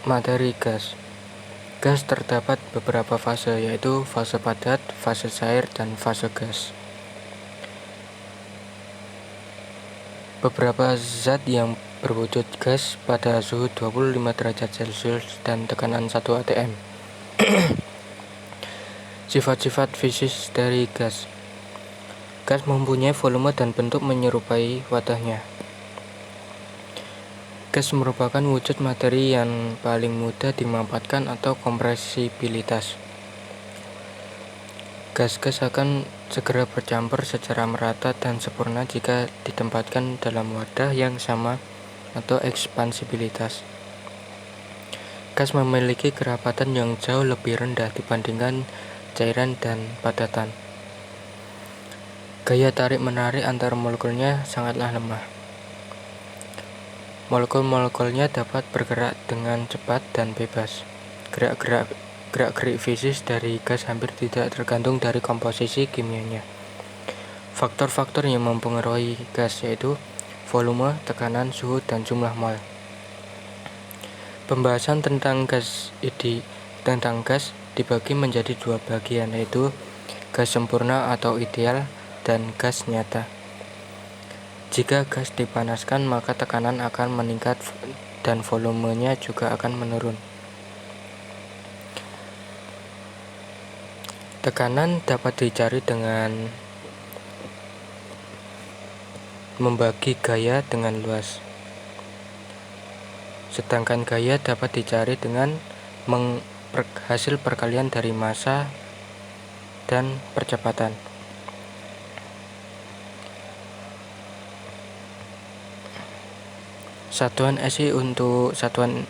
Materi gas. Gas terdapat beberapa fase, yaitu fase padat, fase cair, dan fase gas. Beberapa zat yang berwujud gas pada suhu 25 derajat Celcius dan tekanan 1 atm. Sifat-sifat fisik dari gas. Gas mempunyai volume dan bentuk menyerupai wadahnya. Gas merupakan wujud materi yang paling mudah dimanfaatkan atau kompresibilitas. Gas-gas akan segera bercampur secara merata dan sempurna jika ditempatkan dalam wadah yang sama atau ekspansibilitas. Gas memiliki kerapatan yang jauh lebih rendah dibandingkan cairan dan padatan. Gaya tarik-menarik antar molekulnya sangatlah lemah. Molekul-molekulnya dapat bergerak dengan cepat dan bebas. Gerak-gerik fisik dari gas hampir tidak tergantung dari komposisi kimianya. Faktor-faktor yang mempengaruhi gas yaitu volume, tekanan, suhu, dan jumlah mol. Pembahasan tentang gas dibagi menjadi dua bagian, yaitu gas sempurna atau ideal dan gas nyata. Jika gas dipanaskan, maka tekanan akan meningkat dan volumenya juga akan menurun. Tekanan dapat dicari dengan membagi gaya dengan luas. Sedangkan gaya dapat dicari dengan hasil perkalian dari massa dan percepatan. Satuan SI untuk satuan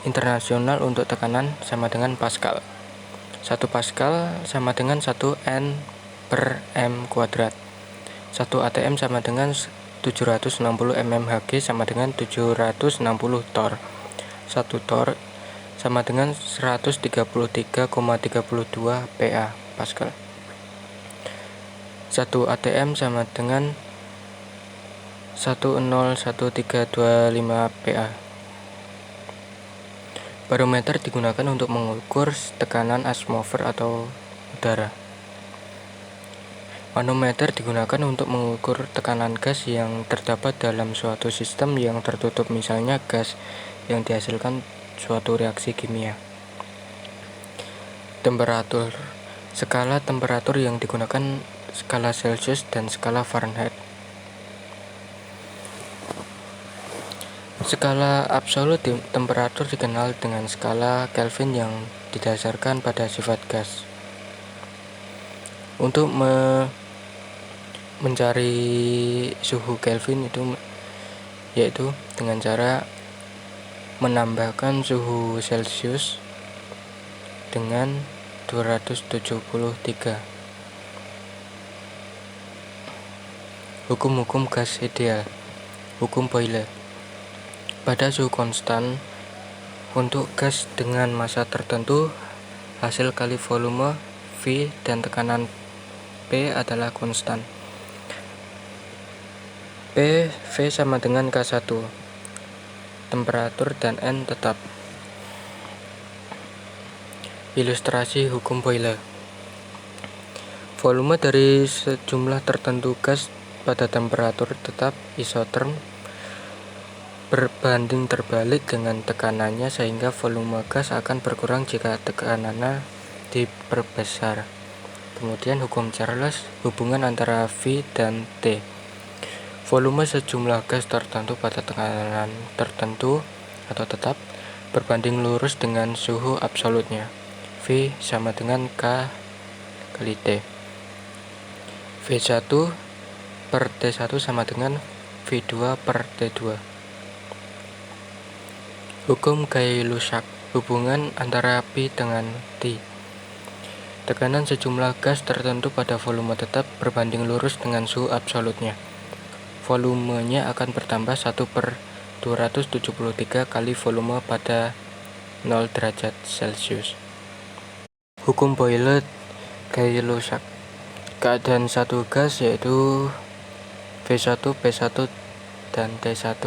internasional untuk tekanan sama dengan Pascal. 1 Pascal sama dengan 1 N per M kuadrat. 1 atm sama dengan 760 mmHg sama dengan 760 torr. 1 torr sama dengan 133,32 Pa Pascal. 1 atm sama dengan 101,325 Pa. Barometer digunakan untuk mengukur tekanan atmosfer atau udara. Manometer digunakan untuk mengukur tekanan gas yang terdapat dalam suatu sistem yang tertutup, misalnya gas yang dihasilkan suatu reaksi kimia. Temperatur. Skala temperatur yang digunakan skala Celsius dan skala Fahrenheit. Skala absolut temperatur dikenal dengan skala Kelvin yang didasarkan pada sifat gas. Untuk mencari suhu Kelvin yaitu dengan cara menambahkan suhu Celsius dengan 273. Hukum-hukum gas ideal. Hukum Boyle. Pada suhu konstan, untuk gas dengan massa tertentu, hasil kali volume V dan tekanan P adalah konstan. P, V sama dengan K1. Temperatur dan N tetap. Ilustrasi hukum Boyle. Volume dari sejumlah tertentu gas pada temperatur tetap isoterm berbanding terbalik dengan tekanannya, sehingga volume gas akan berkurang jika tekanannya diperbesar. Kemudian hukum Charles, hubungan antara V dan T. Volume sejumlah gas tertentu pada tekanan tertentu atau tetap berbanding lurus dengan suhu absolutnya. V sama dengan K kali T. V1 per T1 sama dengan V2 per T2. Hukum Gay-Lussac, hubungan antara P dengan T. Tekanan sejumlah gas tertentu pada volume tetap berbanding lurus dengan suhu absolutnya. Volumenya akan bertambah 1 per 273 kali volume pada 0 derajat Celcius. Hukum Boyle Gay-Lussac. Keadaan satu gas yaitu V1, P1, dan T1.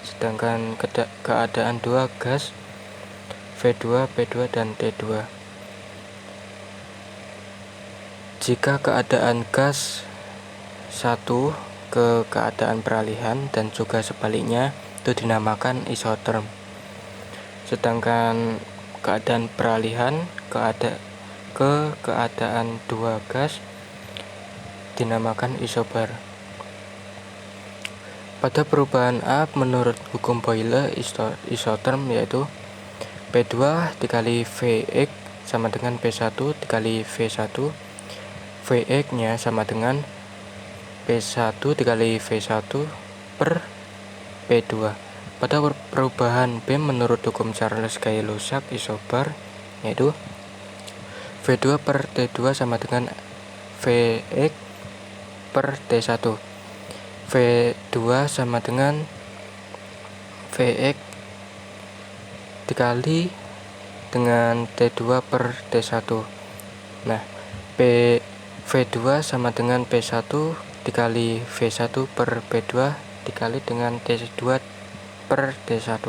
sedangkan keadaan dua gas V2, P2, dan T2. Jika keadaan gas 1 ke keadaan peralihan dan juga sebaliknya, itu dinamakan isoterm. Sedangkan keadaan peralihan ke keadaan dua gas dinamakan isobar. Pada perubahan A menurut hukum Boyle isoterm yaitu P2 dikali Vx sama dengan P1 dikali V1, Vx nya sama dengan P1 dikali V1 per P2. Pada perubahan B menurut hukum Charles Gay-Lussac isobar yaitu V2 per T2 sama dengan Vx per T1. V2 sama dengan Vx dikali dengan T2 per T1. Nah, V2 sama dengan P1 dikali V1 per P2 dikali dengan T2 per T1.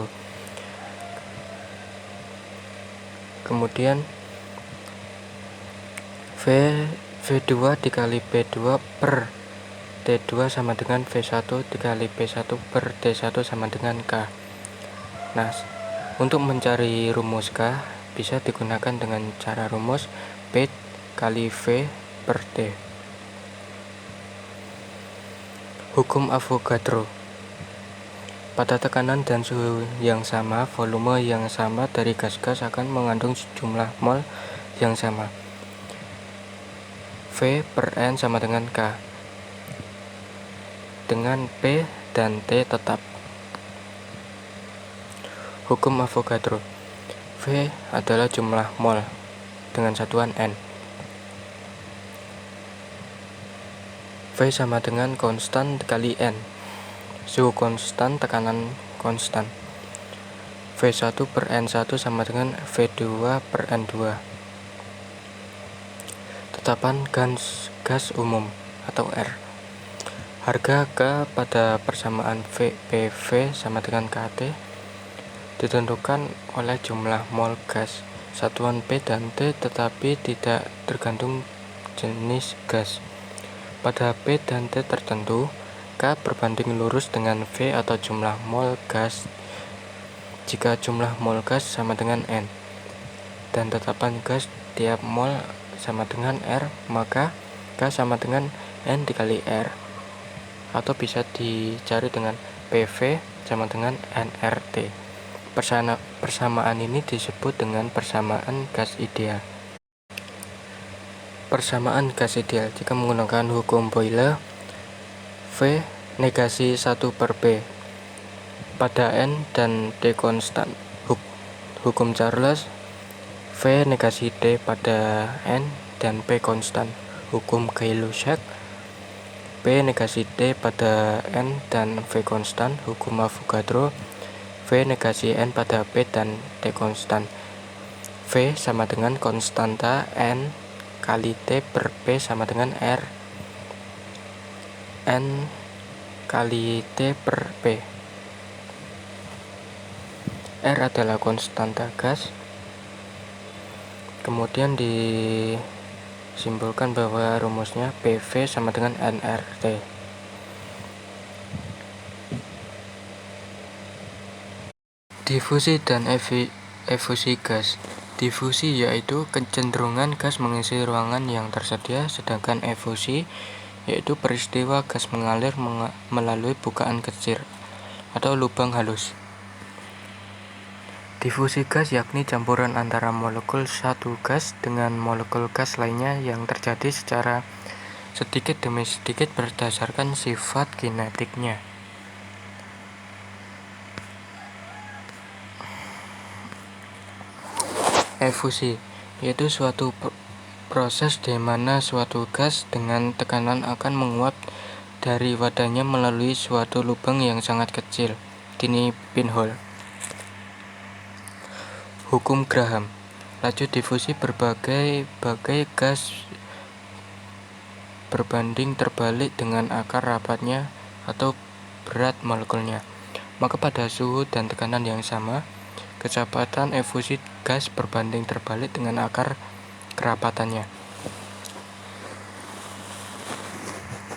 Kemudian V2 dikali P2 per T2 sama dengan V1 dikali P1 per T1 sama dengan K. Nah, untuk mencari rumus K bisa digunakan dengan cara rumus P kali V per T. Hukum Avogadro. Pada tekanan dan suhu yang sama, volume yang sama dari gas-gas akan mengandung jumlah mol yang sama. V per N sama dengan K. Dengan P dan T tetap. Hukum Avogadro. V adalah jumlah mol dengan satuan N. V sama dengan konstan kali N. Suhu konstan, tekanan konstan. V1 per N1 sama dengan V2 per N2. Tetapan gas umum atau R. Harga K pada persamaan PV sama dengan KT ditentukan oleh jumlah mol gas satuan P dan T tetapi tidak tergantung jenis gas. Pada P dan T tertentu, K berbanding lurus dengan V atau jumlah mol gas jika jumlah mol gas sama dengan N dan tetapan gas tiap mol sama dengan R, maka K sama dengan N dikali R, atau bisa dicari dengan PV sama dengan nRT. Persamaan ini disebut dengan persamaan gas ideal. Persamaan gas ideal jika menggunakan hukum Boyle, V negasi 1 per P pada N dan T konstan. Hukum Charles, V negasi T pada N dan P konstan. Hukum Gay-Lussac, P negasi T pada N dan V konstan. Hukum Avogadro, V negasi N pada P dan T konstan. V sama dengan konstanta N kali T per P sama dengan R N kali T per P. R adalah konstanta gas. Kemudian disimbolkan bahwa rumusnya PV sama dengan nRT. Difusi dan efusi gas. Difusi yaitu kecenderungan gas mengisi ruangan yang tersedia, sedangkan efusi yaitu peristiwa gas mengalir melalui bukaan kecil atau lubang halus. Difusi gas yakni campuran antara molekul satu gas dengan molekul gas lainnya yang terjadi secara sedikit demi sedikit berdasarkan sifat kinetiknya. Efusi yaitu suatu proses di mana suatu gas dengan tekanan akan menguap dari wadahnya melalui suatu lubang yang sangat kecil, tiny pinhole. Hukum Graham. Laju difusi berbagai gas berbanding terbalik dengan akar rapatnya atau berat molekulnya. Maka pada suhu dan tekanan yang sama, kecepatan efusi gas berbanding terbalik dengan akar kerapatannya.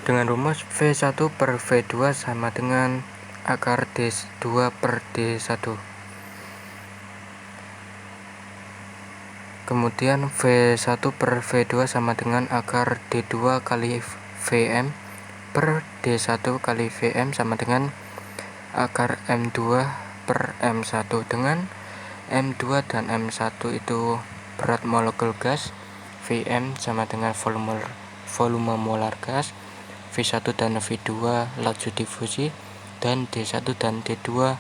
Dengan rumus V1 per V2 sama dengan akar D2 per D1. Kemudian V1 per V2 sama dengan akar D2 kali Vm per D1 kali Vm sama dengan akar M2 per M1, dengan M2 dan M1 itu berat molekul gas, Vm sama dengan volume molar gas, V1 dan V2 laju difusi, dan D1 dan D2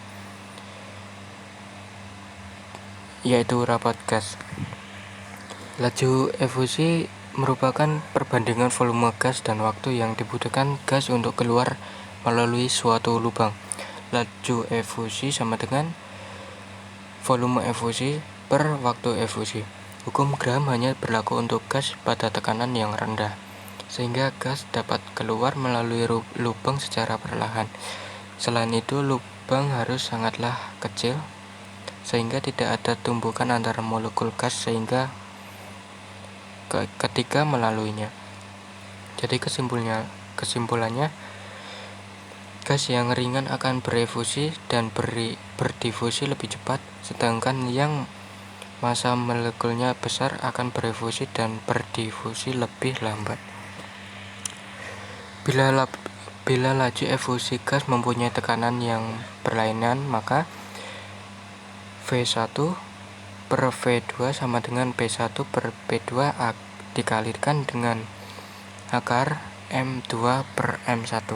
yaitu rapat gas. Laju efusi merupakan perbandingan volume gas dan waktu yang dibutuhkan gas untuk keluar melalui suatu lubang. Laju efusi sama dengan volume efusi per waktu efusi. Hukum Graham hanya berlaku untuk gas pada tekanan yang rendah, sehingga gas dapat keluar melalui lubang secara perlahan. Selain itu, lubang harus sangatlah kecil, sehingga tidak ada tumbukan antara molekul gas sehingga ketika melaluinya. Jadi kesimpulannya, gas yang ringan akan berefusi dan berdifusi lebih cepat, sedangkan yang massa molekulnya besar akan berefusi dan berdifusi lebih lambat. Bila laju efusi gas mempunyai tekanan yang berlainan, maka V1 per V2 sama dengan P1 per P2 dikalikan dengan akar M2 per M1.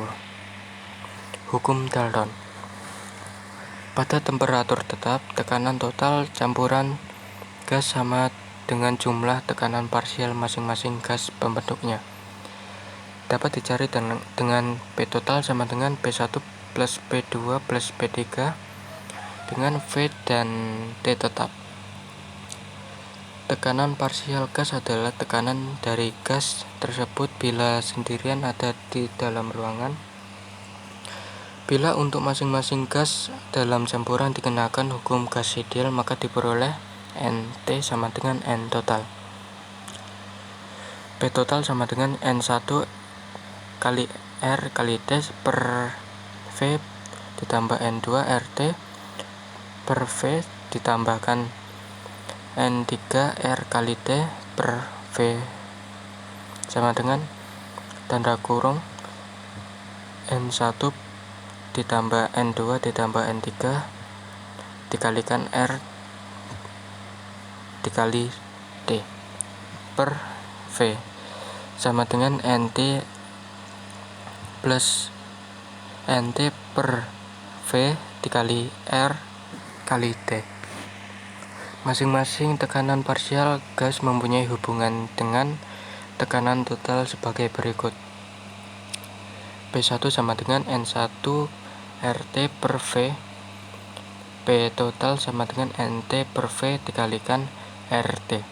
Hukum Dalton. Pada temperatur tetap, tekanan total campuran gas sama dengan jumlah tekanan parsial masing-masing gas pembentuknya. Dapat dicari dengan P total sama dengan P1 plus P2 plus P3 dengan V dan T tetap. Tekanan parsial gas adalah tekanan dari gas tersebut bila sendirian ada di dalam ruangan. Bila untuk masing-masing gas dalam campuran dikenakan hukum gas ideal, maka diperoleh NT sama dengan N total. P total sama dengan N1 kali R kali T per V ditambah N2 RT per V ditambahkan N3 R kali T per V sama dengan tanda kurung N1 ditambah N2 ditambah N3 dikalikan R dikali T per V sama dengan NT plus NT per V dikali R kali T. Masing-masing tekanan parsial gas mempunyai hubungan dengan tekanan total sebagai berikut. P1 sama dengan N1 RT per V. P total sama dengan NT per V dikalikan RT.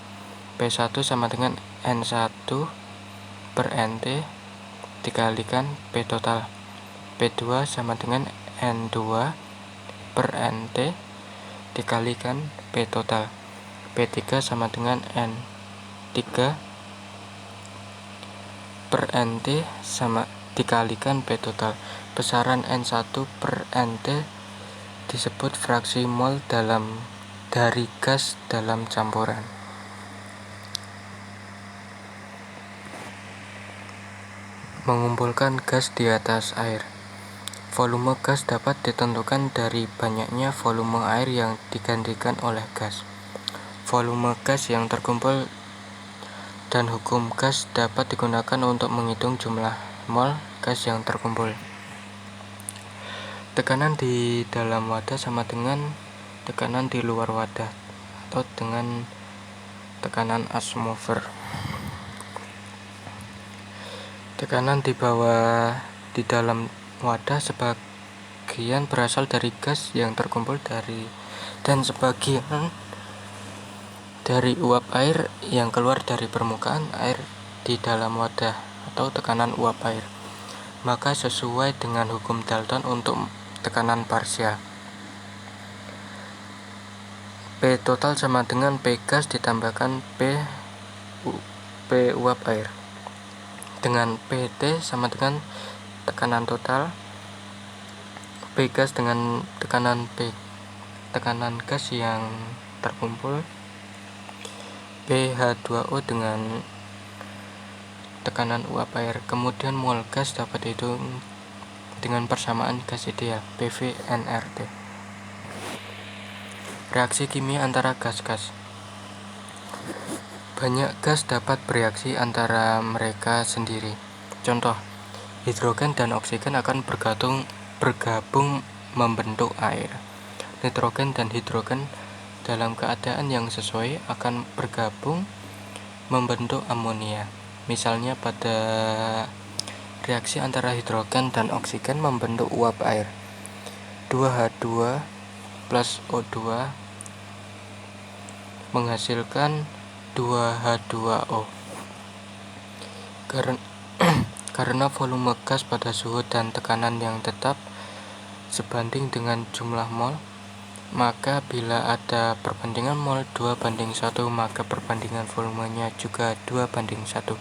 P1 sama dengan N1 per NT dikalikan P total. P2 sama dengan N2 per NT dikalikan P total. P3 sama dengan N3 per NT sama dikalikan P total. Besaran N1 per NT disebut fraksi mol dari gas dalam campuran. Mengumpulkan gas di atas air. Volume gas dapat ditentukan dari banyaknya volume air yang digantikan oleh gas. Volume gas yang terkumpul dan hukum gas dapat digunakan untuk menghitung jumlah mol gas yang terkumpul. Tekanan di dalam wadah sama dengan tekanan di luar wadah atau dengan tekanan atmosfer. Tekanan di dalam wadah sebagian berasal dari gas yang terkumpul dan sebagian dari uap air yang keluar dari permukaan air di dalam wadah atau tekanan uap air. Maka sesuai dengan hukum Dalton, untuk tekanan parsial. P total sama dengan P gas ditambahkan P uap air, dengan PT sama dengan tekanan total P gas dengan tekanan gas yang terkumpul, pH2O dengan tekanan uap air. Kemudian mol gas dapat dihitung dengan persamaan gas ideal PV nRT. Reaksi kimia antara gas-gas. Banyak gas dapat bereaksi antara mereka sendiri. Contoh, hidrogen dan oksigen akan bergabung membentuk air. Nitrogen dan hidrogen dalam keadaan yang sesuai akan bergabung membentuk amonia. Misalnya pada reaksi antara hidrogen dan oksigen membentuk uap air. 2H2 plus O2 menghasilkan 2H2O. Karena volume gas pada suhu dan tekanan yang tetap sebanding dengan jumlah mol, maka bila ada perbandingan mol 2:1, maka perbandingan volumenya juga 2:1.